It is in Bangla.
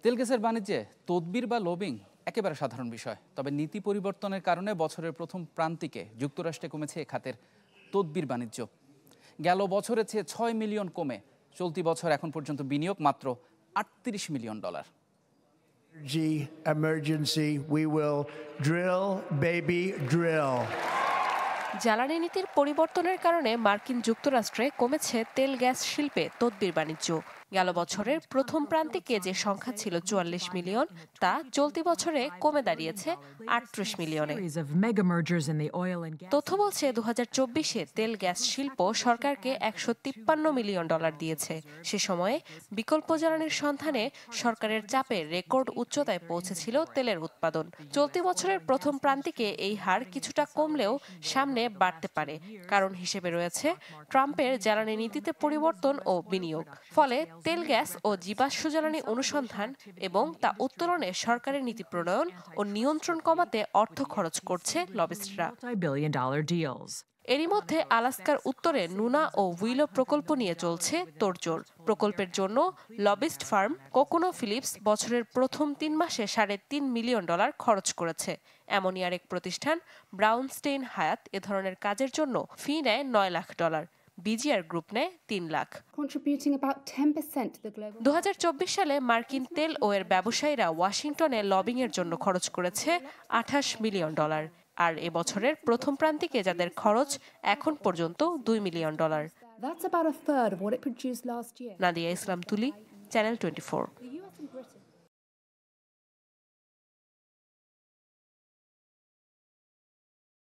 তেল গ্যাসের বাণিজ্যে তদবির বা লবিং একেবারে সাধারণ বিষয়, তবে নীতি পরিবর্তনের কারণে বছরের প্রথম প্রান্তিকে যুক্তরাষ্ট্রে কমেছে এ খাতের তদবির বাণিজ্য। গেল বছরের চেয়ে 6 মিলিয়ন কমে চলতি বছর এখন পর্যন্ত বিনিয়োগ মাত্র $38 million. Emergency, we will drill, baby, drill. জ্বালানি নীতির পরিবর্তনের কারণে মার্কিন যুক্তরাষ্ট্রে কমেছে তেল গ্যাস শিল্পে তদবির বাণিজ্য। গেল বছরের প্রথম প্রান্তিকে যে সংখ্যা ছিল 44 মিলিয়ন, তা চলতি বছরে কমে দাঁড়িয়েছে 38 মিলিয়নে। তথ্য বলছে 2024-এ তেল গ্যাস শিল্প সরকারকে $153 মিলিয়ন দিয়েছে। সে সময়ে বিকল্প জ্বালানির সন্ধানে সরকারের চাপে রেকর্ড উচ্চতায় পৌঁছেছিল তেলের উৎপাদন। চলতি বছরের প্রথম প্রান্তিকে এই হার কিছুটা কমলেও সামনে বাড়তে পারে। কারণ হিসেবে রয়েছে ট্রাম্পের জ্বালানি নীতিতে পরিবর্তন ও বিনিয়োগ। ফলে তেল গ্যাস ও জীবাশ্ম জ্বালানি অনুসন্ধান এবং তা উত্তোলনে সরকারের নীতি প্রণয়ন ও নিয়ন্ত্রণ কমাতে অর্থ খরচ করছে লবিস্টরা। এরই মধ্যে আলাস্কার উত্তরে নুনা ও উইলো প্রকল্প নিয়ে চলছে তোড়জোড়। প্রকল্পের জন্য লবিস্ট ফার্ম কোকোনো ফিলিপস বছরের প্রথম 3 মাসে $3.5 মিলিয়ন খরচ করেছে। এমনই আরেক প্রতিষ্ঠান ব্রাউনস্টেইন হায়াত এ ধরনের কাজের জন্য ফি নেয় $9 লাখ। বিজিআর গ্রুপ নেয় $3 লাখ। 2024 সালে মার্কিন তেল ও এর ব্যবসায়ীরা ওয়াশিংটনে লবিং এর জন্য খরচ করেছে $28 মিলিয়ন। আর এবছরের প্রথম প্রান্তিকে যাদের খরচ এখন পর্যন্ত $2 মিলিয়ন। নাদিয়া ইসলাম তুলি, চ্যানেল 24।